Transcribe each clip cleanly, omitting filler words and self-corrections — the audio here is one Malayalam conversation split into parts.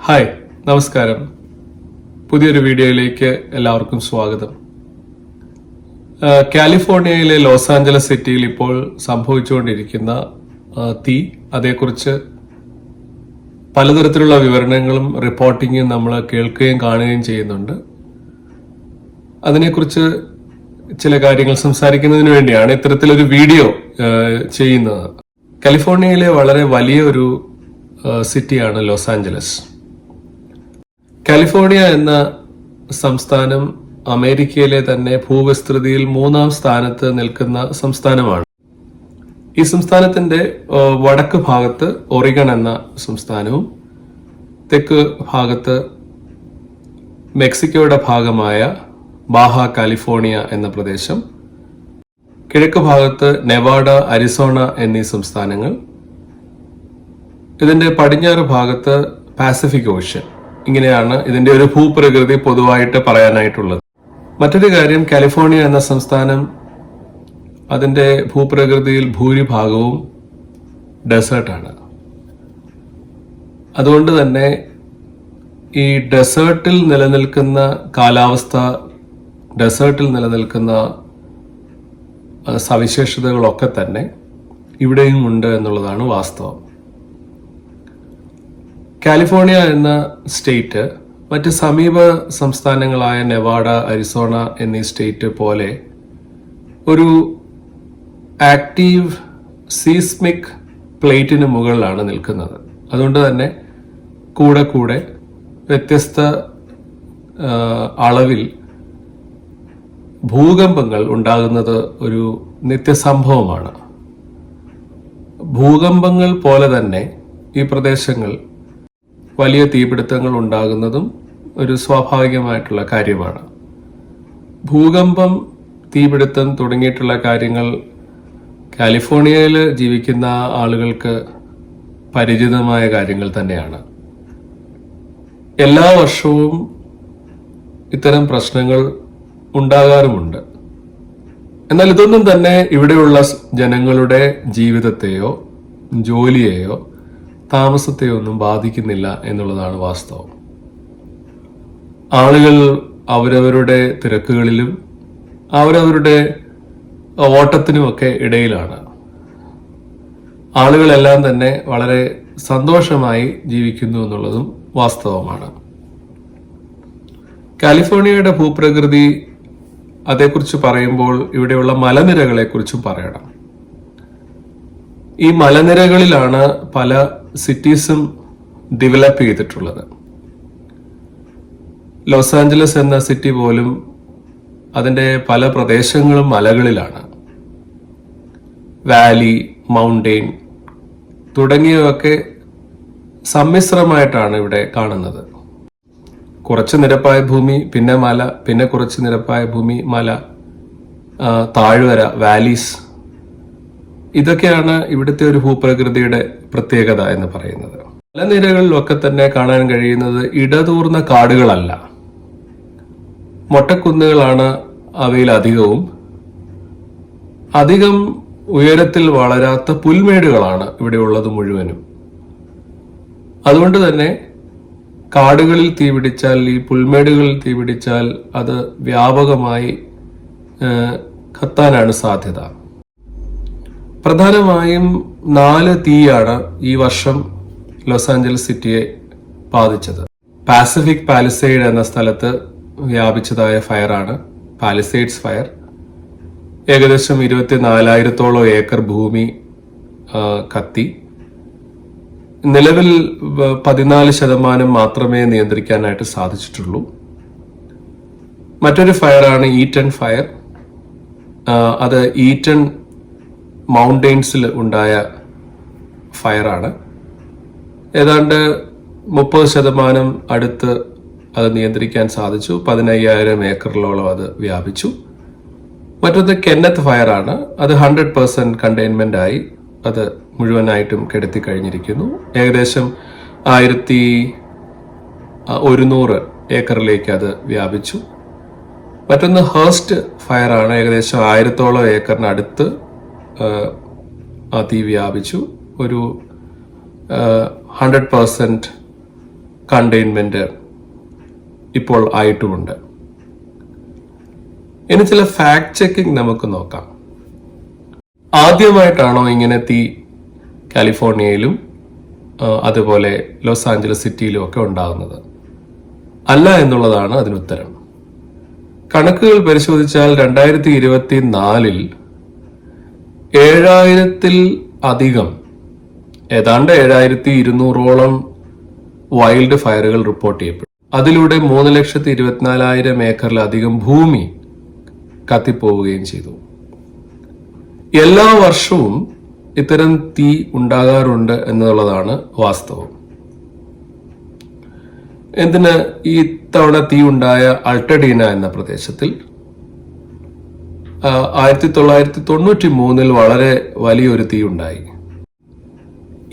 ഹായ്, നമസ്കാരം. പുതിയൊരു വീഡിയോയിലേക്ക് എല്ലാവർക്കും സ്വാഗതം. കാലിഫോർണിയയിലെ ലോസ് ആഞ്ചലസ് സിറ്റിയിൽ ഇപ്പോൾ സംഭവിച്ചുകൊണ്ടിരിക്കുന്ന തീ, അതേക്കുറിച്ച് പലതരത്തിലുള്ള വിവരണങ്ങളും റിപ്പോർട്ടിങ്ങും നമ്മൾ കേൾക്കുകയും കാണുകയും ചെയ്യുന്നുണ്ട്. അതിനെക്കുറിച്ച് ചില കാര്യങ്ങൾ സംസാരിക്കുന്നതിന് വേണ്ടിയാണ് ഇത്തരത്തിലൊരു വീഡിയോ ചെയ്യുന്നത്. കാലിഫോർണിയയിലെ വളരെ വലിയ ഒരു സിറ്റിയാണ് ലോസ് ആഞ്ചലസ്. കാലിഫോർണിയ എന്ന സംസ്ഥാനം അമേരിക്കയിലെ തന്നെ ഭൂവിസ്തൃതിയിൽ 3-ാം സ്ഥാനത്ത് നിൽക്കുന്ന സംസ്ഥാനമാണ്. ഈ സംസ്ഥാനത്തിന്റെ വടക്ക് ഭാഗത്ത് ഒറിഗൺ എന്ന സംസ്ഥാനവും തെക്ക് ഭാഗത്ത് മെക്സിക്കോയുടെ ഭാഗമായ ബാഹ കാലിഫോർണിയ എന്ന പ്രദേശം, കിഴക്ക് ഭാഗത്ത് നെവാഡ, അരിസോണ എന്നീ സംസ്ഥാനങ്ങൾ, ഇതിന്റെ പടിഞ്ഞാറ് ഭാഗത്ത് പാസിഫിക് ഓഷ്യൻ. ഇങ്ങനെയാണ് ഇതിന്റെ ഒരു ഭൂപ്രകൃതി പൊതുവായിട്ട് പറയാനായിട്ടുള്ളത്. മറ്റൊരു കാര്യം, കാലിഫോർണിയ എന്ന സംസ്ഥാനം അതിന്റെ ഭൂപ്രകൃതിയിൽ ഭൂരിഭാഗവും ഡെസേർട്ടാണ്. അതുകൊണ്ട് തന്നെ ഈ ഡെസേർട്ടിൽ നിലനിൽക്കുന്ന കാലാവസ്ഥ, ഡെസേർട്ടിൽ നിലനിൽക്കുന്ന സവിശേഷതകളൊക്കെ തന്നെ ഇവിടെയും ഉണ്ട് എന്നുള്ളതാണ് വാസ്തവം. കാലിഫോർണിയ എന്ന സ്റ്റേറ്റ് മറ്റ് സമീപ സംസ്ഥാനങ്ങളായ നെവാഡ, അരിസോണ എന്നീ സ്റ്റേറ്റ് പോലെ ഒരു ആക്റ്റീവ് സീസ്മിക് പ്ലേറ്റിന് മുകളിലാണ് നിൽക്കുന്നത്. അതുകൊണ്ട് തന്നെ കൂടെ കൂടെ വ്യത്യസ്ത അളവിൽ ഭൂകമ്പങ്ങൾ ഉണ്ടാകുന്നത് ഒരു നിത്യസംഭവമാണ്. ഭൂകമ്പങ്ങൾ പോലെ തന്നെ ഈ പ്രദേശങ്ങൾ വലിയ തീപിടുത്തങ്ങൾ ഉണ്ടാകുന്നതും ഒരു സ്വാഭാവികമായിട്ടുള്ള കാര്യമാണ്. ഭൂകമ്പം, തീപിടുത്തം തുടങ്ങിയിട്ടുള്ള കാര്യങ്ങൾ കാലിഫോർണിയയിൽ ജീവിക്കുന്ന ആളുകൾക്ക് പരിചിതമായ കാര്യങ്ങൾ തന്നെയാണ്. എല്ലാ വർഷവും ഇത്തരം പ്രശ്നങ്ങൾ ഉണ്ടാകാറുമുണ്ട്. എന്നാൽ ഇതൊന്നും തന്നെ ഇവിടെയുള്ള ജനങ്ങളുടെ ജീവിതത്തെയോ ജോലിയെയോ താമസത്തെ ഒന്നും ബാധിക്കുന്നില്ല എന്നുള്ളതാണ് വാസ്തവം. ആളുകൾ അവരവരുടെ തിരക്കുകളിലും അവരവരുടെ ഓട്ടത്തിനുമൊക്കെ ഇടയിലാണ്. ആളുകളെല്ലാം തന്നെ വളരെ സന്തോഷമായി ജീവിക്കുന്നു എന്നുള്ളതും വാസ്തവമാണ്. കാലിഫോർണിയയുടെ ഭൂപ്രകൃതി, അതേക്കുറിച്ച് പറയുമ്പോൾ ഇവിടെയുള്ള മലനിരകളെ കുറിച്ചും പറയണം. ഈ മലനിരകളിലാണ് പല സിറ്റീസും ഡെവലപ്പ് ചെയ്തിട്ടുള്ളത്. ലോസ് ആഞ്ചലസ് എന്ന സിറ്റി പോലും അതിന്റെ പല പ്രദേശങ്ങളും മലകളിലാണ്. വാലി, മൗണ്ടെയിൻ തുടങ്ങിയവയൊക്കെ സമ്മിശ്രമായിട്ടാണ് ഇവിടെ കാണുന്നത്. കുറച്ച് നിരപ്പായ ഭൂമി, പിന്നെ മല, പിന്നെ കുറച്ച് നിരപ്പായ ഭൂമി, മല, താഴ്വര, വാലീസ്. ഇതൊക്കെയാണ് ഇവിടുത്തെ ഒരു ഭൂപ്രകൃതിയുടെ പ്രത്യേകത എന്ന് പറയുന്നത്. മലനിരകളിലൊക്കെ തന്നെ കാണാൻ കഴിയുന്നത് ഇടതൂർന്ന കാടുകളല്ല, മൊട്ടക്കുന്നുകളാണ് അവയിൽ അധികവും. അധികം ഉയരത്തിൽ വളരാത്ത പുൽമേടുകളാണ് ഇവിടെ ഉള്ളത് മുഴുവനും. അതുകൊണ്ട് തന്നെ കാടുകളിൽ തീപിടിച്ചാൽ, ഈ പുൽമേടുകളിൽ തീപിടിച്ചാൽ അത് വ്യാപകമായി കത്താനാണ് സാധ്യത. പ്രധാനമായും 4 തീയാണ് ഈ വർഷം ലോസ് ആഞ്ചലസ് സിറ്റിയെ ബാധിച്ചത്. പാസിഫിക് പാലിസൈഡ് എന്ന സ്ഥലത്ത് വ്യാപിച്ചതായ ഫയറാണ് പാലിസൈഡ്സ് ഫയർ. ഏകദേശം 24,000-ഓളം ഏക്കർ ഭൂമി കത്തി. നിലവിൽ 14% മാത്രമേ നിയന്ത്രിക്കാനായിട്ട് സാധിച്ചിട്ടുള്ളൂ. മറ്റൊരു ഫയറാണ് ഈറ്റൺ ഫയർ. അത് ഈറ്റൺ മൗണ്ടെയിൻസിൽ ഉണ്ടായ ഫയറാണ്. ഏതാണ്ട് 30% അടുത്ത് അത് നിയന്ത്രിക്കാൻ സാധിച്ചു. 15,000 ഏക്കറിലോളം അത് വ്യാപിച്ചു. മറ്റൊന്ന് കെന്നത്ത് ഫയറാണ്. അത് 100% കണ്ടെയ്ൻമെന്റ് ആയി അത് മുഴുവനായിട്ടും കെടുത്തി കഴിഞ്ഞിരിക്കുന്നു. ഏകദേശം 1,100 ഏക്കറിലേക്ക് അത് വ്യാപിച്ചു. മറ്റൊന്ന് ഹേഴ്സ്റ്റ് ഫയറാണ്. ഏകദേശം 1,000-ഓളം ഏക്കറിനടുത്ത് തീ വ്യാപിച്ചു. ഒരു 100% കണ്ടെയ്ൻമെന്റ് ഇപ്പോൾ ആയിട്ടുമുണ്ട്. ഇനി ചില ഫാക്ട് ചെക്കിംഗ് നമുക്ക് നോക്കാം. ആദ്യമായിട്ടാണോ ഇങ്ങനെ തീ കാലിഫോർണിയയിലും അതുപോലെ ലോസ് ആഞ്ചലസ് സിറ്റിയിലും ഒക്കെ ഉണ്ടാകുന്നത്? അല്ല എന്നുള്ളതാണ് അതിനുത്തരം. കണക്കുകൾ പരിശോധിച്ചാൽ 2024 7,000-ൽ അധികം, ഏതാണ്ട് 7,200-ഓളം വൈൽഡ് ഫയറുകൾ റിപ്പോർട്ട് ചെയ്യപ്പെട്ടു. അതിലൂടെ 3,24,000 ഏക്കറിലധികം ഭൂമി കത്തിപ്പോവുകയും ചെയ്തു. എല്ലാ വർഷവും ഇത്തരം തീ ഉണ്ടാകാറുണ്ട് എന്നുള്ളതാണ് വാസ്തവം. എന്തിന് ഈ തവണ തീ ഉണ്ടായ അൾട്ടഡീന എന്ന പ്രദേശത്തിൽ 1993 വളരെ വലിയൊരു തീ ഉണ്ടായി.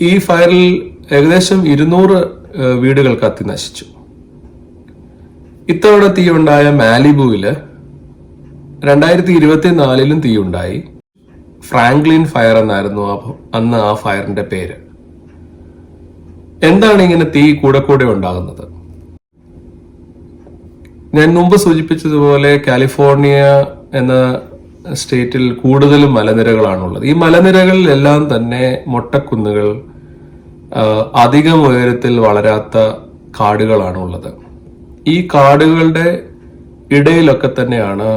ഈ ഫയറിൽ ഏകദേശം 200 വീടുകൾ കത്തി നശിച്ചു. ഇത്തവണ തീ ഉണ്ടായ മാലിബുവില് 2024 തീ ഉണ്ടായി. ഫ്രാങ്ക്ലിൻ ഫയർ എന്നായിരുന്നു അന്ന് ആ ഫയറിന്റെ പേര്. എന്താണ് ഇങ്ങനെ തീ കൂടെ ഉണ്ടാകുന്നത്? ഞാൻ മുമ്പ് സൂചിപ്പിച്ചതുപോലെ കാലിഫോർണിയ എന്ന സ്റ്റേറ്റിൽ കൂടുതലും മലനിരകളാണുള്ളത്. ഈ മലനിരകളിലെല്ലാം തന്നെ മൊട്ടക്കുന്നുകൾ, അധികം ഉയരത്തിൽ വളരാത്ത കാടുകളാണുള്ളത്. ഈ കാടുകളുടെ ഇടയിലൊക്കെ തന്നെയാണ്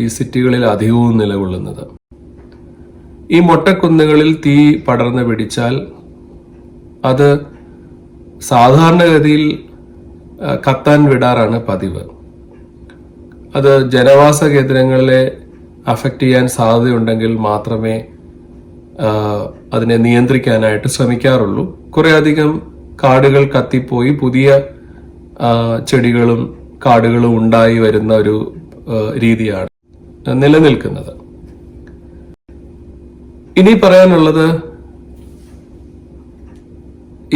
ഈ സിറ്റികളിൽ അധികവും നിലകൊള്ളുന്നത്. ഈ മൊട്ടക്കുന്നുകളിൽ തീ പടർന്ന് പിടിച്ചാൽ അത് സാധാരണഗതിയിൽ കത്താൻ വിടാറാണ് പതിവ്. അത് ജനവാസ കേന്ദ്രങ്ങളെ അഫക്റ്റ് ചെയ്യാൻ സാധ്യതയുണ്ടെങ്കിൽ മാത്രമേ അതിനെ നിയന്ത്രിക്കാനായിട്ട് ശ്രമിക്കാറുള്ളൂ. കുറെ അധികം കാടുകൾ കത്തിപ്പോയി പുതിയ ചെടികളും കാടുകളും ഉണ്ടായി വരുന്ന ഒരു രീതിയാണ് നിലനിൽക്കുന്നത്. ഇനി പറയാനുള്ളത്,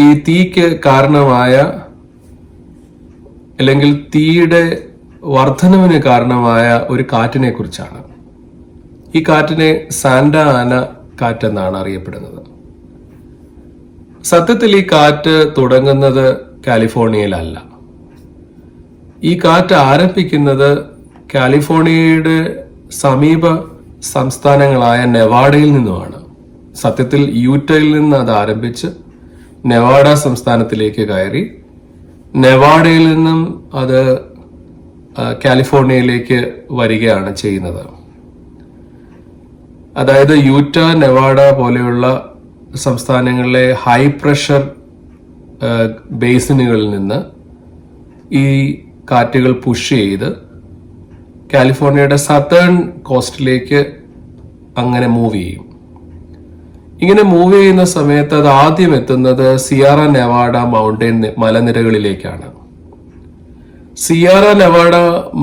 ഈ തീക്ക് കാരണമായ അല്ലെങ്കിൽ തീയുടെ വർധനവിന് കാരണമായ ഒരു കാറ്റിനെ കുറിച്ചാണ്. ഈ കാറ്റിനെ സാന്റ ആന കാറ്റെന്നാണ് അറിയപ്പെടുന്നത്. സത്യത്തിൽ ഈ കാറ്റ് തുടങ്ങുന്നത് കാലിഫോർണിയയിലല്ല. ഈ കാറ്റ് ആരംഭിക്കുന്നത് കാലിഫോർണിയയുടെ സമീപ സംസ്ഥാനങ്ങളായ നെവാഡയിൽ നിന്നുമാണ്. സത്യത്തിൽ യൂറ്റയിൽ നിന്ന് അത് ആരംഭിച്ച് നെവാഡ സംസ്ഥാനത്തിലേക്ക് കയറി നെവാഡയിൽ നിന്നും അത് കാലിഫോർണിയയിലേക്ക് വരികയാണ് ചെയ്യുന്നത്. അതായത് യൂറ്റ, നെവാഡ പോലെയുള്ള സംസ്ഥാനങ്ങളിലെ ഹൈ പ്രഷർ ബേസിനുകളിൽ നിന്ന് ഈ കാറ്റുകൾ പുഷ് ചെയ്ത് കാലിഫോർണിയയുടെ സതേൺ കോസ്റ്റിലേക്ക് അങ്ങനെ മൂവ് ചെയ്യും. ഇങ്ങനെ മൂവ് ചെയ്യുന്ന സമയത്ത് അത് ആദ്യം എത്തുന്നത് സിയാറ നെവാഡ മൗണ്ടൻ മലനിരകളിലേക്കാണ്. സിയാറ നെവാഡ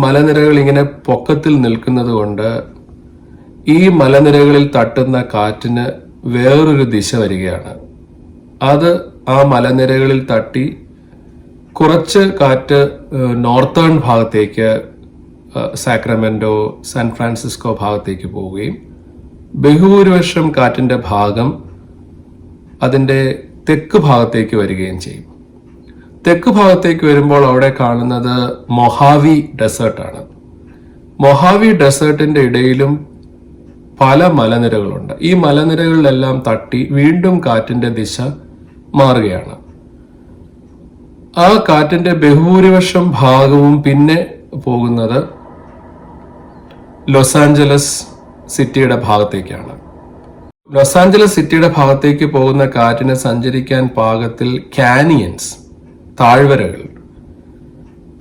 മലനിരകൾ ഇങ്ങനെ പൊക്കത്തിൽ നിൽക്കുന്നത് കൊണ്ട് ഈ മലനിരകളിൽ തട്ടുന്ന കാറ്റിന് വേറൊരു ദിശ വരികയാണ്. അത് ആ മലനിരകളിൽ തട്ടി കുറച്ച് കാറ്റ് നോർത്തേൺ ഭാഗത്തേക്ക്, സാക്രമെന്റോ, സാൻ ഫ്രാൻസിസ്കോ ഭാഗത്തേക്ക് പോവുകയും ബഹുഭൂരിപക്ഷം കാറ്റിന്റെ ഭാഗം അതിന്റെ തെക്ക് ഭാഗത്തേക്ക് വരികയും ചെയ്യും. തെക്ക് ഭാഗത്തേക്ക് വരുമ്പോൾ അവിടെ കാണുന്നത് മൊഹാവി ഡെസേർട്ടാണ്. മൊഹാവി ഡെസേർട്ടിന്റെ ഇടയിലും പല മലനിരകളുണ്ട്. ഈ മലനിരകളിലെല്ലാം തട്ടി വീണ്ടും കാറ്റിന്റെ ദിശ മാറുകയാണ്. ആ കാറ്റിന്റെ ബഹുഭൂരിപക്ഷം ഭാഗവും പിന്നെ പോകുന്നത് ലോസ് ആഞ്ചലസ് സിറ്റിയുടെ ഭാഗത്തേക്കാണ്. ലോസ് ആഞ്ചലസ് സിറ്റിയുടെ ഭാഗത്തേക്ക് പോകുന്ന കാറ്റിന് സഞ്ചരിക്കാൻ പാകത്തിൽ കാനിയൻസ്, താഴ്വരകൾ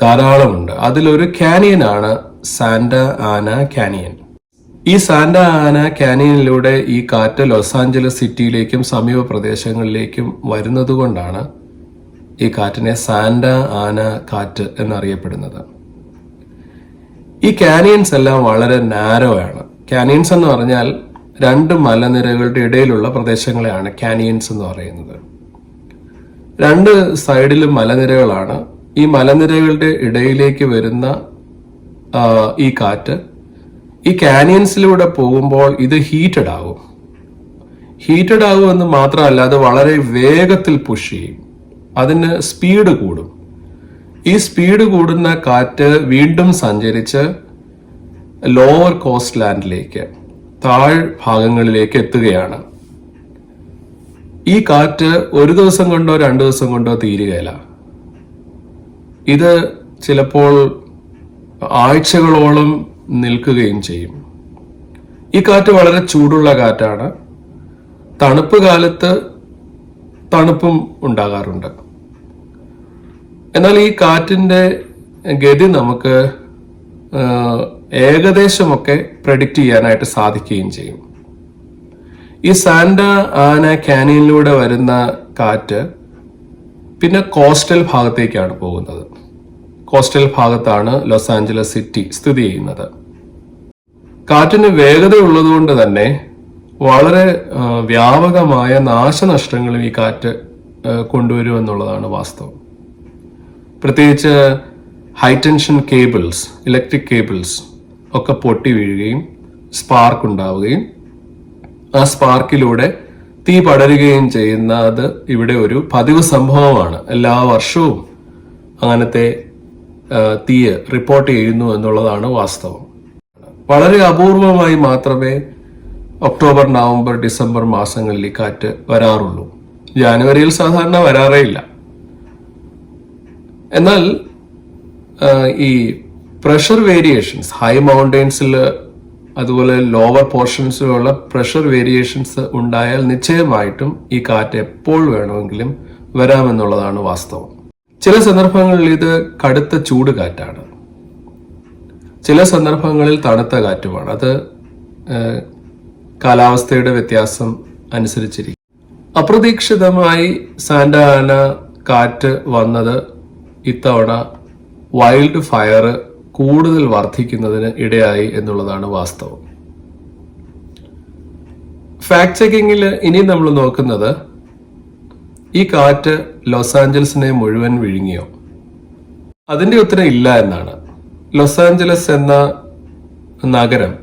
ധാരാളമുണ്ട്. അതിലൊരു കാനിയനാണ് സാന്റ ആന കാനിയൻ. ഈ സാന്റ ആന കാനിയനിലൂടെ ഈ കാറ്റ് ലോസ് ആഞ്ചലസ് സിറ്റിയിലേക്കും സമീപ പ്രദേശങ്ങളിലേക്കും വരുന്നത് കൊണ്ടാണ് ഈ കാറ്റിനെ സാന്റ ആന കാറ്റ് എന്നറിയപ്പെടുന്നത്. ഈ കാനിയൻസ് എല്ലാം വളരെ നാരോ ആണ്. കാനിയൻസ് എന്ന് പറഞ്ഞാൽ രണ്ട് മലനിരകളുടെ ഇടയിലുള്ള പ്രദേശങ്ങളെയാണ് കാനിയൻസ് എന്ന് പറയുന്നത്. രണ്ട് സൈഡിലും മലനിരകളാണ്. ഈ മലനിരകളുടെ ഇടയിലേക്ക് വരുന്ന ഈ കാറ്റ് ഈ കാനിയൻസിലൂടെ പോകുമ്പോൾ ഇത് ഹീറ്റഡ് ആകും. ഹീറ്റഡ് ആകുമെന്ന് മാത്രമല്ല, അത് വളരെ വേഗത്തിൽ പുഷ് ചെയ്യും. അതിന് സ്പീഡ് കൂടും. ഈ സ്പീഡ് കൂടുന്ന കാറ്റ് വീണ്ടും സഞ്ചരിച്ച് ലോവർ കോസ്റ്റ് ലാൻഡിലേക്ക്, താഴ് ഭാഗങ്ങളിലേക്ക് എത്തുകയാണ്. ഈ കാറ്റ് ഒരു ദിവസം കൊണ്ടോ 2 ദിവസം കൊണ്ടോ തീരുകയില്ല. ഇത് ചിലപ്പോൾ ആഴ്ചകളോളം നിൽക്കുകയും ചെയ്യും. ഈ കാറ്റ് വളരെ ചൂടുള്ള കാറ്റാണ്. തണുപ്പ് കാലത്ത് തണുപ്പും ഉണ്ടാകാറുണ്ട്. എന്നാൽ ഈ കാറ്റിന്റെ ഗതി നമുക്ക് ഏകദേശമൊക്കെ പ്രഡിക്റ്റ് ചെയ്യാനായിട്ട് സാധിക്കുകയും ചെയ്യും. ഈ സാന്റ ആന കാനിയനിലൂടെ വരുന്ന കാറ്റ് പിന്നെ കോസ്റ്റൽ ഭാഗത്തേക്കാണ് പോകുന്നത്. കോസ്റ്റൽ ഭാഗത്താണ് ലോസ് ആഞ്ചലസ് സിറ്റി സ്ഥിതി ചെയ്യുന്നത്. കാറ്റിന് വേഗത ഉള്ളതുകൊണ്ട് തന്നെ വളരെ വ്യാപകമായ നാശനഷ്ടങ്ങളും ഈ കാറ്റ് കൊണ്ടുവരുമെന്നുള്ളതാണ് വാസ്തവം. പ്രത്യേകിച്ച് ഹൈടെൻഷൻ കേബിൾസ്, ഇലക്ട്രിക് കേബിൾസ് ഒക്കെ പൊട്ടി വീഴുകയും സ്പാർക്ക് ഉണ്ടാവുകയും ആ സ്പാർക്കിലൂടെ തീ പടരുകയും ചെയ്യുന്നത് ഇവിടെ ഒരു പതിവ് സംഭവമാണ്. എല്ലാ വർഷവും അങ്ങനത്തെ തീ റിപ്പോർട്ട് ചെയ്യുന്നു എന്നുള്ളതാണ് വാസ്തവം. വളരെ അപൂർവമായി മാത്രമേ ഒക്ടോബർ, നവംബർ, ഡിസംബർ മാസങ്ങളിൽ ഈ കാറ്റ് വരാറുള്ളൂ. ജാനുവരിയിൽ സാധാരണ വരാറേ ഇല്ല. എന്നാൽ ഈ പ്രഷർ വേരിയേഷൻസ്, ഹൈ മൗണ്ടെയ്ൻസിൽ അതുപോലെ ലോവർ പോർഷൻസിലുള്ള പ്രഷർ വേരിയേഷൻസ് ഉണ്ടായാൽ നിശ്ചയമായിട്ടും ഈ കാറ്റ് എപ്പോൾ വേണമെങ്കിലും വരാമെന്നുള്ളതാണ് വാസ്തവം. ചില സന്ദർഭങ്ങളിൽ ഇത് കടുത്ത ചൂട് കാറ്റാണ്, ചില സന്ദർഭങ്ങളിൽ തണുത്ത കാറ്റുമാണ്. അത് കാലാവസ്ഥയുടെ വ്യത്യാസം അനുസരിച്ചിരിക്കും. അപ്രതീക്ഷിതമായി സാന്റ ആന കാറ്റ് വന്നത് ഇത്തവണ വൈൽഡ് ഫയർ കൂടുതൽ വർദ്ധിക്കുന്നതിന് ഇടയായി എന്നുള്ളതാണ് വാസ്തവം. ഫാക്ട് ചെക്കിങ്ങിൽ ഇനി നമ്മൾ നോക്കുന്നത് ഈ കാറ്റ് ലോസ് ആഞ്ചലസിനെ മുഴുവൻ വിഴുങ്ങിയോ? അതിന്റെ ഉത്തരം ഇല്ല എന്നാണ്. ലോസ് ആഞ്ചലസ് എന്ന നഗരം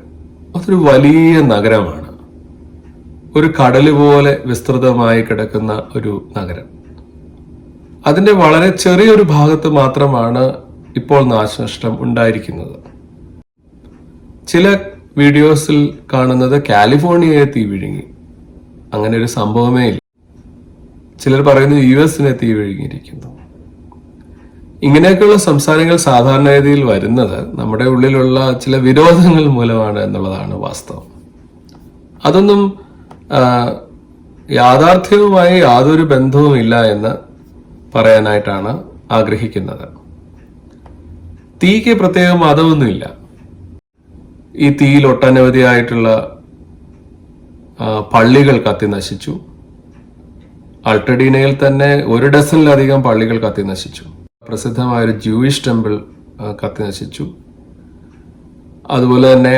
അതൊരു വലിയ നഗരമാണ്. ഒരു കടല് പോലെ വിസ്തൃതമായി കിടക്കുന്ന ഒരു നഗരം. അതിന്റെ വളരെ ചെറിയൊരു ഭാഗത്ത് മാത്രമാണ് ഇപ്പോൾ നാശനഷ്ടം ഉണ്ടായിരിക്കുന്നത്. ചില വീഡിയോസിൽ കാണുന്നത് കാലിഫോർണിയയെ തീ വിഴുങ്ങി. അങ്ങനെ ഒരു സംഭവമേ ഇല്ല. ചിലർ പറയുന്നു US-നെ തീ വിഴുങ്ങിയിരിക്കുന്നു. ഇങ്ങനെയൊക്കെയുള്ള സംസാരങ്ങൾ സാധാരണഗതിയിൽ വരുന്നത് നമ്മുടെ ഉള്ളിലുള്ള ചില വിരോധങ്ങൾ മൂലമാണ് എന്നുള്ളതാണ് വാസ്തവം. അതൊന്നും യാഥാർത്ഥ്യവുമായി യാതൊരു ബന്ധവുമില്ല എന്ന് പറയാനായിട്ടാണ് ആഗ്രഹിക്കുന്നത്. തീക്ക് പ്രത്യേക മതമൊന്നുമില്ല. ഈ തീയിൽ ഒട്ടനവധിയായിട്ടുള്ള പള്ളികൾ കത്തി നശിച്ചു. അൾട്ടഡീനയിൽ തന്നെ 1 ഡസനിലധികം പള്ളികൾ കത്തി നശിച്ചു. പ്രസിദ്ധമായൊരു ജൂയിഷ് ടെമ്പിൾ കത്തി നശിച്ചു. അതുപോലെ തന്നെ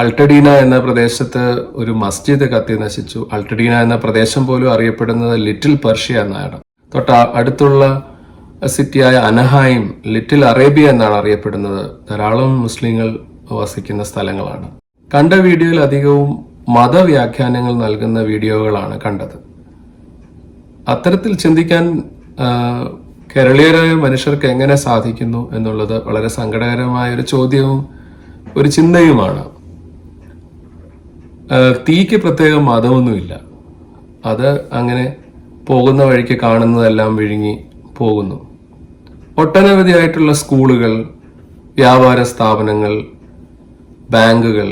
അൾട്ടഡീന എന്ന പ്രദേശത്ത് ഒരു മസ്ജിദ് കത്തി നശിച്ചു. അൾട്ടഡീന എന്ന പ്രദേശം പോലും അറിയപ്പെടുന്നത് ലിറ്റിൽ പെർഷ്യ എന്നാണ്. അടുത്തുള്ള സിറ്റിയായ അനഹായിം ലിറ്റിൽ അറേബ്യ എന്നാണ് അറിയപ്പെടുന്നത്. ധാരാളം മുസ്ലിങ്ങൾ വസിക്കുന്ന സ്ഥലങ്ങളാണ്. കണ്ട വീഡിയോയിൽ അധികവും മതവ്യാഖ്യാനങ്ങൾ നൽകുന്ന വീഡിയോകളാണ് കണ്ടത്. അത്തരത്തിൽ ചിന്തിക്കാൻ കേരളീയരായ മനുഷ്യർക്ക് എങ്ങനെ സാധിക്കുന്നു എന്നുള്ളത് വളരെ സങ്കടകരമായ ഒരു ചോദ്യവും ഒരു ചിന്തയുമാണ്. തീക്ക് പ്രത്യേക മതമൊന്നുമില്ല. അത് അങ്ങനെ പോകുന്ന വഴിക്ക് കാണുന്നതെല്ലാം വിഴുങ്ങി പോകുന്നു. ഒട്ടനവധിയായിട്ടുള്ള സ്കൂളുകൾ, വ്യാപാര സ്ഥാപനങ്ങൾ, ബാങ്കുകൾ,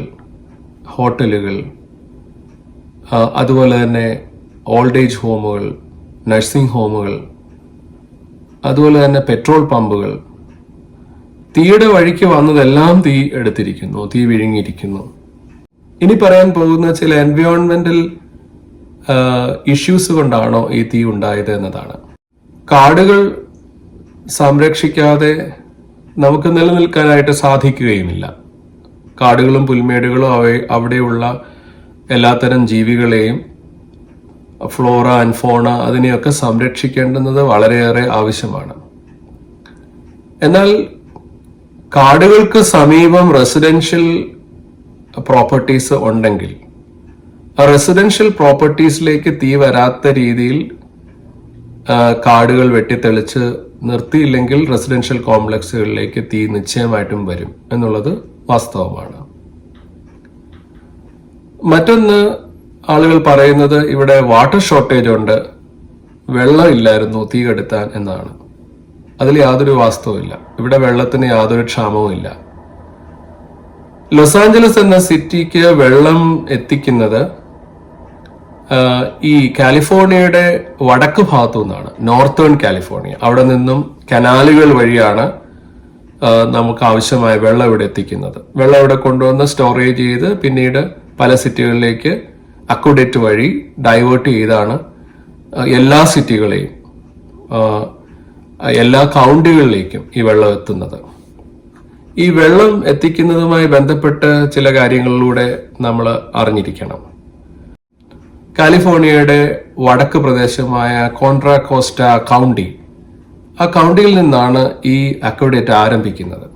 ഹോട്ടലുകൾ, അതുപോലെ തന്നെ ഓൾഡ് ഏജ് ഹോമുകൾ, നഴ്സിംഗ് ഹോമുകൾ, അതുപോലെ തന്നെ പെട്രോൾ പമ്പുകൾ, തീയുടെ വഴിക്ക് വന്നതെല്ലാം തീ എടുത്തിരിക്കുന്നു, തീ വിഴുങ്ങിയിരിക്കുന്നു. ഇനി പറയാൻ പോകുന്ന ചില എൻവയോൺമെന്റൽ ഇഷ്യൂസ് കൊണ്ടാണോ ഈ തീ ഉണ്ടായത് എന്നതാണ്. കാടുകൾ സംരക്ഷിക്കാതെ നമുക്ക് നിലനിൽക്കാനായിട്ട് സാധിക്കുകയുമില്ല. കാടുകളും പുൽമേടുകളും അവിടെയുള്ള എല്ലാത്തരം ജീവികളെയും ഫ്ലോറ ആൻഡ് ഫോണ അതിനെയൊക്കെ സംരക്ഷിക്കേണ്ടുന്നത് വളരെയേറെ ആവശ്യമാണ്. എന്നാൽ കാടുകൾക്ക് സമീപം റെസിഡൻഷ്യൽ പ്രോപ്പർട്ടീസ് ഉണ്ടെങ്കിൽ ആ റെസിഡൻഷ്യൽ പ്രോപ്പർട്ടീസിലേക്ക് തീ വരാത്ത രീതിയിൽ കാടുകൾ വെട്ടിത്തെളിച്ച് നിർത്തിയില്ലെങ്കിൽ റെസിഡൻഷ്യൽ കോംപ്ലക്സുകളിലേക്ക് തീ നിശ്ചയമായിട്ടും വരും എന്നുള്ളത് വാസ്തവമാണ്. മറ്റൊന്ന്, ആളുകൾ പറയുന്നത് ഇവിടെ വാട്ടർ ഷോർട്ടേജ് ഉണ്ട്, വെള്ളമില്ലായിരുന്നു തീ കെടുത്താൻ എന്നാണ്. അതിൽ യാതൊരു വാസ്തവമില്ല. ഇവിടെ വെള്ളത്തിന് യാതൊരു ക്ഷാമവും ഇല്ല. ലോസ് ആഞ്ചലസ് എന്ന സിറ്റിക്ക് വെള്ളം എത്തിക്കുന്നത് ഈ കാലിഫോർണിയയുടെ വടക്ക് ഭാഗത്തു നിന്നാണ്, നോർത്തേൺ കാലിഫോർണിയ. അവിടെ നിന്നും കനാലുകൾ വഴിയാണ് നമുക്ക് ആവശ്യമായ വെള്ളം ഇവിടെ എത്തിക്കുന്നത്. വെള്ളം ഇവിടെ കൊണ്ടുവന്ന് സ്റ്റോറേജ് ചെയ്ത് പിന്നീട് പല സിറ്റികളിലേക്ക് അക്വഡക്റ്റ് വഴി ഡൈവേർട്ട് ചെയ്താണ് എല്ലാ സിറ്റികളെയും എല്ലാ കൗണ്ടികളിലേക്കും ഈ വെള്ളം എത്തുന്നത്. ഈ വെള്ളം എത്തിക്കുന്നതുമായി ബന്ധപ്പെട്ട് ചില കാര്യങ്ങളിലൂടെ നമ്മൾ അറിഞ്ഞിരിക്കണം. കാലിഫോർണിയയുടെ വടക്ക് പ്രദേശമായ കോൺട്രാ കോസ്റ്റ കൗണ്ടി, ആ കൗണ്ടിയിൽ നിന്നാണ് ഈ അക്വഡക്റ്റ് ആരംഭിക്കുന്നത്.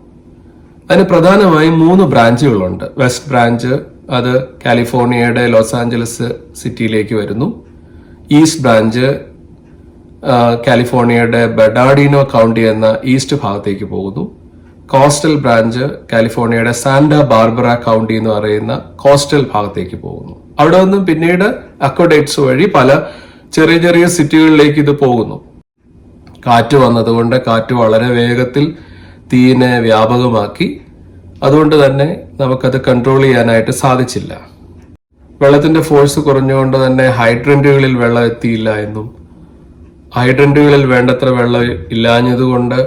അതിന് പ്രധാനമായും 3 ബ്രാഞ്ചുകളുണ്ട്. വെസ്റ്റ് ബ്രാഞ്ച് അത് കാലിഫോർണിയയുടെ ലോസ് ആഞ്ചലസ് സിറ്റിയിലേക്ക് വരുന്നു. ഈസ്റ്റ് ബ്രാഞ്ച് കാലിഫോർണിയയുടെ ബെർണാർഡിനോ കൗണ്ടി എന്ന ഈസ്റ്റ് ഭാഗത്തേക്ക് പോകുന്നു. കോസ്റ്റൽ ബ്രാഞ്ച് കാലിഫോർണിയയുടെ സാന്റ ബാർബറ കൗണ്ടി എന്ന് പറയുന്ന കോസ്റ്റൽ ഭാഗത്തേക്ക് പോകുന്നു. അവിടെ നിന്നും പിന്നീട് അക്വഡക്ട്സ് വഴി പല ചെറിയ ചെറിയ സിറ്റികളിലേക്ക് ഇത് പോകുന്നു. കാറ്റ് വന്നതുകൊണ്ട് കാറ്റ് വളരെ വേഗത്തിൽ തീയിനെ വ്യാപകമാക്കി. അതുകൊണ്ട് തന്നെ നമുക്കത് കൺട്രോൾ ചെയ്യാനായിട്ട് സാധിച്ചില്ല. വെള്ളത്തിന്റെ ഫോഴ്സ് കുറഞ്ഞുകൊണ്ട് തന്നെ ഹൈഡ്രന്റുകളിൽ വെള്ളം എത്തിയില്ല എന്നും ഹൈഡ്രന്റുകളിൽ വേണ്ടത്ര വെള്ളം ഇല്ലാഞ്ഞതുകൊണ്ട്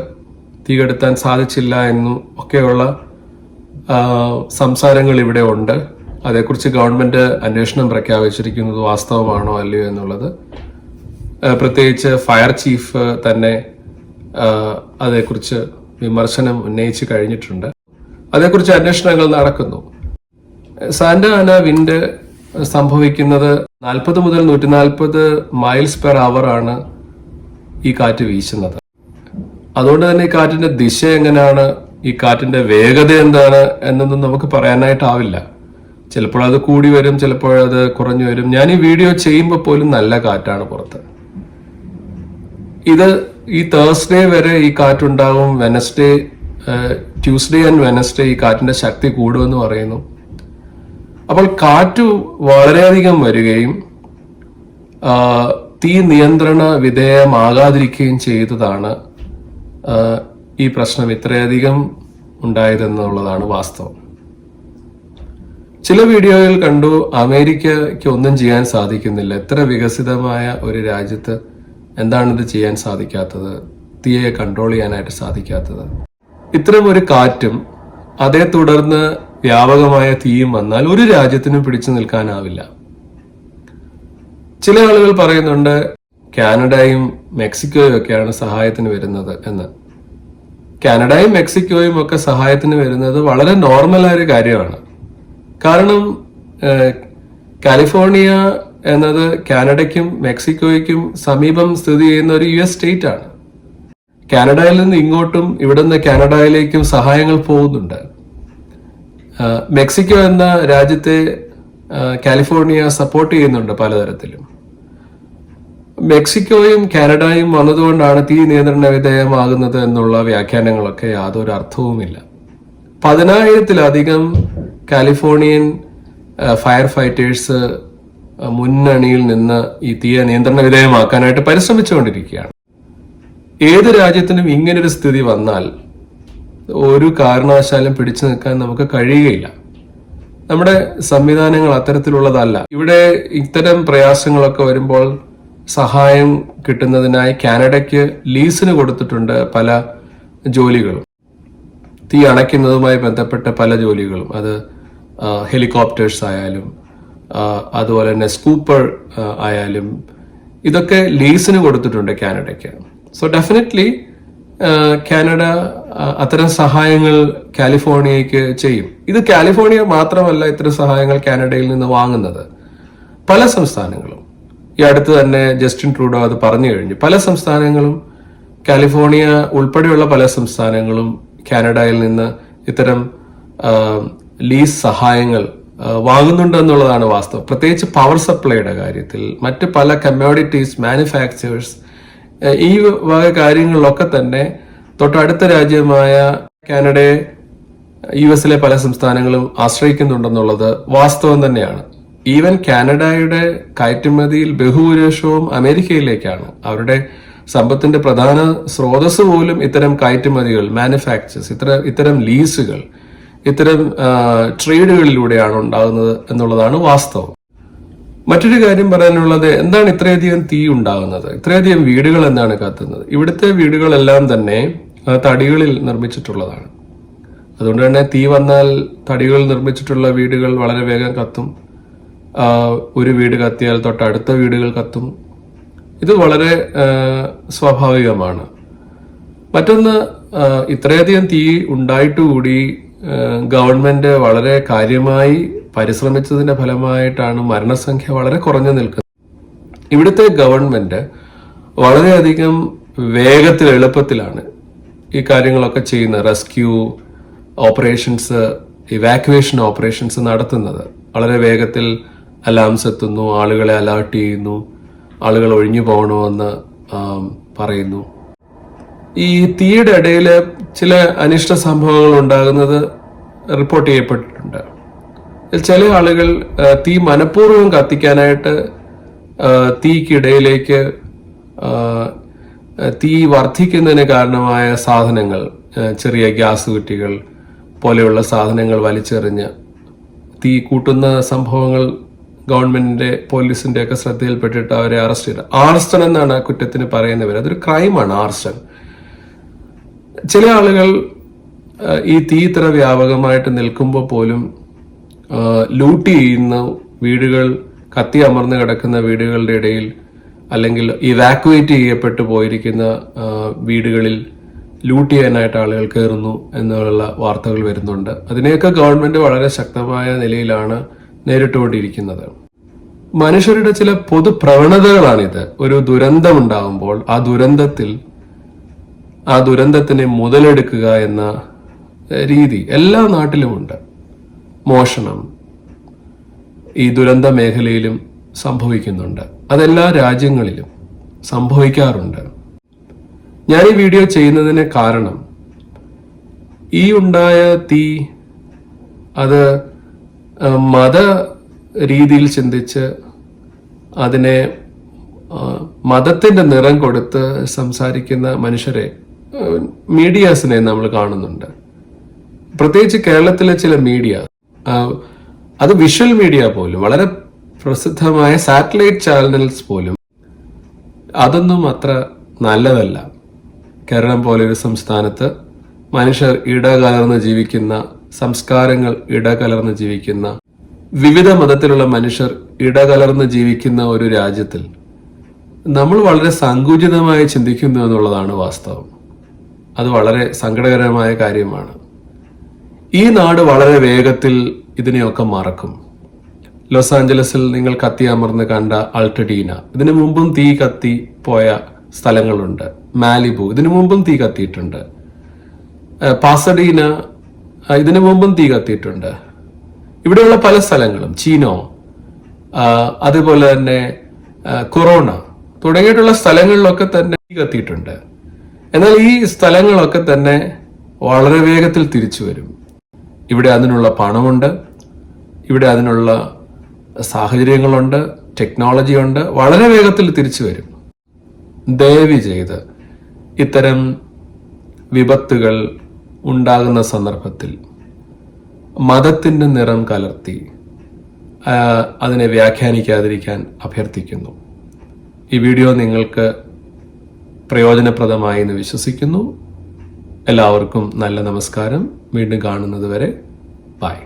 തീ കെടുത്താൻ സാധിച്ചില്ല എന്നും ഒക്കെയുള്ള സംസാരങ്ങൾ ഇവിടെ ഉണ്ട്. അതേക്കുറിച്ച് ഗവൺമെന്റ് അന്വേഷണം പ്രഖ്യാപിച്ചിരിക്കുന്നത് വാസ്തവമാണോ അല്ലയോ എന്നുള്ളത്, പ്രത്യേകിച്ച് ഫയർ ചീഫ് തന്നെ അതേക്കുറിച്ച് വിമർശനം ഉന്നയിച്ചു കഴിഞ്ഞിട്ടുണ്ട്. അതേക്കുറിച്ച് അന്വേഷണങ്ങൾ നടക്കുന്നു. സാന്റ ആന വിൻഡ് സംഭവിക്കുന്നത് 40 മുതൽ 140 മൈൽസ് പെർ അവർ ആണ് ഈ കാറ്റ് വീശുന്നത്. അതുകൊണ്ട് തന്നെ ഈ കാറ്റിന്റെ ദിശ എങ്ങനെയാണ്, ഈ കാറ്റിന്റെ വേഗത എന്താണ് എന്നൊന്നും നമുക്ക് പറയാനായിട്ടാവില്ല. ചിലപ്പോൾ അത് കൂടി വരും, ചിലപ്പോൾ അത് കുറഞ്ഞു വരും. ഞാൻ ഈ വീഡിയോ ചെയ്യുമ്പോൾ പോലും നല്ല കാറ്റാണ് പുറത്ത്. ഈ തേഴ്സ്ഡേ വരെ ഈ കാറ്റുണ്ടാകും. ട്യൂസ്ഡേ ആൻഡ് വെനസ്ഡേ ഈ കാറ്റിന്റെ ശക്തി കൂടുമെന്ന് പറയുന്നു. അപ്പോൾ കാറ്റ് വളരെയധികം വരികയും തീ നിയന്ത്രണ വിധേയമാകാതിരിക്കുകയും ചെയ്തതാണ് ഈ പ്രശ്നം ഇത്രയധികം ഉണ്ടായതെന്നുള്ളതാണ് വാസ്തവം. ചില വീഡിയോയിൽ കണ്ടു അമേരിക്കയ്ക്ക് ഒന്നും ചെയ്യാൻ സാധിക്കുന്നില്ല. എത്ര വികസിതമായ ഒരു രാജ്യത്ത് എന്താണിത് ചെയ്യാൻ സാധിക്കാത്തത്, തീയെ കൺട്രോൾ ചെയ്യാനായിട്ട് സാധിക്കാത്തത്? ഇത്തരം ഒരു കാറ്റും അതേ തുടർന്ന് വ്യാപകമായ തീയും വന്നാൽ ഒരു രാജ്യത്തിനും പിടിച്ചു നിൽക്കാനാവില്ല. ചില ആളുകൾ പറയുന്നുണ്ട് കാനഡയും മെക്സിക്കോയും ഒക്കെയാണ് സഹായത്തിന് വരുന്നത് എന്ന്. കാനഡയും മെക്സിക്കോയും ഒക്കെ സഹായത്തിന് വരുന്നത് വളരെ നോർമലായ ഒരു കാര്യമാണ്. കാരണം കാലിഫോർണിയ എന്നത് കാനഡയ്ക്കും മെക്സിക്കോയ്ക്കും സമീപം സ്ഥിതി ചെയ്യുന്ന ഒരു US സ്റ്റേറ്റ് ആണ്. കാനഡയിൽ നിന്ന് ഇങ്ങോട്ടും ഇവിടെ നിന്ന് കാനഡയിലേക്കും സഹായങ്ങൾ പോകുന്നുണ്ട്. മെക്സിക്കോ എന്ന രാജ്യത്തെ കാലിഫോർണിയ സപ്പോർട്ട് ചെയ്യുന്നുണ്ട് പലതരത്തിലും. മെക്സിക്കോയും കാനഡയും വന്നതുകൊണ്ടാണ് തീ നിയന്ത്രണ വിധേയമാകുന്നത് എന്നുള്ള വ്യാഖ്യാനങ്ങളൊക്കെ യാതൊരു അർത്ഥവുമില്ല. 10,000-ലധികം കാലിഫോർണിയൻ ഫയർ ഫൈറ്റേഴ്സ് മുന്നണിയിൽ നിന്ന് ഈ തീയെ നിയന്ത്രണ വിധേയമാക്കാനായിട്ട് പരിശ്രമിച്ചുകൊണ്ടിരിക്കുകയാണ്. ഏത് രാജ്യത്തിനും ഇങ്ങനൊരു സ്ഥിതി വന്നാൽ ഒരു കാരണവശാലും പിടിച്ചു നിൽക്കാൻ നമുക്ക് കഴിയുകയില്ല. നമ്മുടെ സംവിധാനങ്ങൾ അത്തരത്തിലുള്ളതല്ല. ഇവിടെ ഇത്തരം പ്രയാസങ്ങളൊക്കെ വരുമ്പോൾ സഹായം കിട്ടുന്നതിനായി കാനഡയ്ക്ക് ലീസിന് കൊടുത്തിട്ടുണ്ട് പല ജോലികളും. തീ അണയ്ക്കുന്നതുമായി ബന്ധപ്പെട്ട പല ജോലികളും, അത് ഹെലികോപ്റ്റേഴ്സ് ആയാലും അതുപോലെ തന്നെ സ്കൂപ്പർ ആയാലും, ഇതൊക്കെ ലീസിന് കൊടുത്തിട്ടുണ്ട് കാനഡയ്ക്ക്. സോ ഡെഫിനറ്റ്ലി കാനഡ അത്തരം സഹായങ്ങൾ കാലിഫോർണിയയ്ക്ക് ചെയ്യും. ഇത് കാലിഫോർണിയ മാത്രമല്ല ഇത്തരം സഹായങ്ങൾ കാനഡയിൽ നിന്ന് വാങ്ങുന്നത്. പല സംസ്ഥാനങ്ങളും, ഈ അടുത്ത് തന്നെ ജസ്റ്റിൻ ട്രൂഡോ അത് പറഞ്ഞു കഴിഞ്ഞു, പല സംസ്ഥാനങ്ങളും, കാലിഫോർണിയ ഉൾപ്പെടെയുള്ള പല സംസ്ഥാനങ്ങളും കാനഡയിൽ നിന്ന് ഇത്തരം ലീസ് സഹായങ്ങൾ വാങ്ങുന്നുണ്ടെന്നുള്ളതാണ് വാസ്തവം. പ്രത്യേകിച്ച് പവർ സപ്ലൈയുടെ കാര്യത്തിൽ, മറ്റ് പല കമ്മോഡിറ്റീസ് മാനുഫാക്ചേഴ്സ് ഈ വക കാര്യങ്ങളിലൊക്കെ തന്നെ തൊട്ടടുത്ത രാജ്യമായ കാനഡയെ US പല സംസ്ഥാനങ്ങളും ആശ്രയിക്കുന്നുണ്ടെന്നുള്ളത് വാസ്തവം തന്നെയാണ്. ഈവൻ കാനഡയുടെ കയറ്റുമതിയിൽ ബഹുഭൂരിപക്ഷവും അമേരിക്കയിലേക്കാണ്. അവരുടെ സമ്പത്തിന്റെ പ്രധാന സ്രോതസ് പോലും ഇത്തരം കയറ്റുമതികൾ, മാനുഫാക്ചേഴ്സ്, ഇത്തരം ലീസുകൾ, ഇത്തരം ട്രേഡുകളിലൂടെയാണ് ഉണ്ടാകുന്നത് എന്നുള്ളതാണ് വാസ്തവം. മറ്റൊരു കാര്യം പറയാനുള്ളത്, എന്താണ് ഇത്രയധികം തീ ഉണ്ടാകുന്നത്, ഇത്രയധികം വീടുകൾ എന്താണ് കത്തുന്നത്? ഇവിടുത്തെ വീടുകളെല്ലാം തന്നെ തടികളിൽ നിർമ്മിച്ചിട്ടുള്ളതാണ്. അതുകൊണ്ട് തന്നെ തീ വന്നാൽ തടികളിൽ നിർമ്മിച്ചിട്ടുള്ള വീടുകൾ വളരെ വേഗം കത്തും. ഒരു വീട് കത്തിയാൽ തൊട്ടടുത്ത വീടുകൾ കത്തും. ഇത് വളരെ സ്വാഭാവികമാണ്. മറ്റൊന്ന്, ഇത്രയധികം തീ ഉണ്ടായിട്ടുകൂടി ഗവൺമെന്റ് വളരെ കാര്യമായി പരിശ്രമിച്ചതിന്റെ ഫലമായിട്ടാണ് മരണസംഖ്യ വളരെ കുറഞ്ഞു നിൽക്കുന്നത്. ഇവിടുത്തെ ഗവൺമെന്റ് വളരെയധികം വേഗത്തിൽ, എളുപ്പത്തിലാണ് ഈ കാര്യങ്ങളൊക്കെ ചെയ്യുന്നത്. റെസ്ക്യൂ ഓപ്പറേഷൻസ്, ഇവാക്യുവേഷൻ ഓപ്പറേഷൻസ് നടത്തുന്നത്. വളരെ വേഗത്തിൽ അലാംസ് എത്തുന്നു, ആളുകളെ അലേർട്ട് ചെയ്യുന്നു, ആളുകൾ ഒഴിഞ്ഞു പോകണമെന്ന് പറയുന്നു. ഈ തീയുടെ ഇടയിൽ ചില അനിഷ്ട സംഭവങ്ങൾ ഉണ്ടാകുന്നത് റിപ്പോർട്ട് ചെയ്യപ്പെട്ടിട്ടുണ്ട്. ചില ആളുകൾ തീ മനഃപൂർവ്വം കത്തിക്കാനായിട്ട് തീക്കിടയിലേക്ക് തീ വർദ്ധിക്കുന്നതിന് കാരണമായ സാധനങ്ങൾ, ചെറിയ ഗ്യാസ് കുറ്റികൾ പോലെയുള്ള സാധനങ്ങൾ വലിച്ചെറിഞ്ഞ് തീ കൂട്ടുന്ന സംഭവങ്ങൾ ഗവൺമെന്റിന്റെ, പോലീസിന്റെ ഒക്കെ ശ്രദ്ധയിൽപ്പെട്ടിട്ട് അവരെ അറസ്റ്റ് ചെയ്തു. ആർസൺ എന്നാണ് ആ കുറ്റത്തിന് പറയുന്നവർ. അതൊരു ക്രൈമാണ്, ആർസൺ. ചില ആളുകൾ ഈ തീ ഇത്ര വ്യാപകമായിട്ട് നിൽക്കുമ്പോൾ പോലും ലൂട്ട് ചെയ്യുന്ന വീടുകൾ, കത്തി അമർന്ന് കിടക്കുന്ന വീടുകളുടെ ഇടയിൽ, അല്ലെങ്കിൽ ഇവാക്യുവേറ്റ് ചെയ്യപ്പെട്ടു പോയിരിക്കുന്ന വീടുകളിൽ ലൂട്ട് ചെയ്യാനായിട്ട് ആളുകൾ കയറുന്നു എന്നുള്ള വാർത്തകൾ വരുന്നുണ്ട്. അതിനെയൊക്കെ ഗവൺമെന്റ് വളരെ ശക്തമായ നിലയിലാണ് നേരിട്ടുകൊണ്ടിരിക്കുന്നത്. മനുഷ്യരുടെ ചില പൊതു പ്രവണതകളാണിത്. ഒരു ദുരന്തം ഉണ്ടാകുമ്പോൾ ആ ദുരന്തത്തിനെ മുതലെടുക്കുക എന്ന രീതി എല്ലാ നാട്ടിലുമുണ്ട്. മോഷണം ഈ ദുരന്ത മേഖലയിലും സംഭവിക്കുന്നുണ്ട്. അതെല്ലാ രാജ്യങ്ങളിലും സംഭവിക്കാറുണ്ട്. ഞാൻ ഈ വീഡിയോ ചെയ്യുന്നതിന് കാരണം, ഈ ഉണ്ടായ തീ അത് മത രീതിയിൽ ചിന്തിച്ച് അതിനെ മതത്തിന്റെ നിറം കൊടുത്ത് സംസാരിക്കുന്ന മനുഷ്യരെ, മീഡിയാസിനെ നമ്മൾ കാണുന്നുണ്ട്. പ്രത്യേകിച്ച് കേരളത്തിലെ ചില മീഡിയ, അത് വിഷ്വൽ മീഡിയ പോലും, വളരെ പ്രസിദ്ധമായ സാറ്റലൈറ്റ് ചാനൽസ് പോലും, അതൊന്നും അത്ര നല്ലതല്ല. കേരളം പോലൊരു സംസ്ഥാനത്ത് മനുഷ്യർ ഇടകലർന്ന് ജീവിക്കുന്ന, സംസ്കാരങ്ങൾ ഇടകലർന്ന് ജീവിക്കുന്ന, വിവിധ മതത്തിലുള്ള മനുഷ്യർ ഇടകലർന്ന് ജീവിക്കുന്ന ഒരു രാജ്യത്തിൽ നമ്മൾ വളരെ സങ്കുചിതമായി ചിന്തിക്കുന്നു എന്നുള്ളതാണ് വാസ്തവം. അത് വളരെ സങ്കടകരമായ കാര്യമാണ്. ഈ നാട് വളരെ വേഗത്തിൽ ഇതിനെയൊക്കെ മറക്കും. ലോസ് ആഞ്ചലസിൽ നിങ്ങൾ കത്തി അമർന്ന് കണ്ട അൾട്ടഡീന, ഇതിനു മുമ്പും തീ കത്തി പോയ സ്ഥലങ്ങളുണ്ട്. മാലിബു, ഇതിനു മുമ്പും തീ കത്തിയിട്ടുണ്ട്. പാസഡീന, ഇതിനു മുമ്പും തീ കത്തിയിട്ടുണ്ട്. ഇവിടെയുള്ള പല സ്ഥലങ്ങളും, ചീനോ, അതുപോലെ തന്നെ കൊറോണ തുടങ്ങിയിട്ടുള്ള സ്ഥലങ്ങളിലൊക്കെ തന്നെ തീ കത്തിയിട്ടുണ്ട്. എന്നാൽ ഈ സ്ഥലങ്ങളൊക്കെ തന്നെ വളരെ വേഗത്തിൽ തിരിച്ചു വരും. ഇവിടെ അതിനുള്ള പണമുണ്ട്, ഇവിടെ അതിനുള്ള സാഹചര്യങ്ങളുണ്ട്, ടെക്നോളജി ഉണ്ട്, വളരെ വേഗത്തിൽ തിരിച്ചു വരും. ദയവ് ചെയ്ത് ഇത്തരം വിപത്തുകൾ ഉണ്ടാകുന്ന സന്ദർഭത്തിൽ മതത്തിന്റെ നിറം കലർത്തി അതിനെ വ്യാഖ്യാനിക്കാതിരിക്കാൻ അഭ്യർത്ഥിക്കുന്നു. ഈ വീഡിയോ നിങ്ങൾക്ക് പ്രയോജനപ്രദമായി എന്ന് വിശ്വസിക്കുന്നു. എല്ലാവർക്കും നല്ല നമസ്കാരം. വീണ്ടും കാണുന്നത് വരെ ബൈ.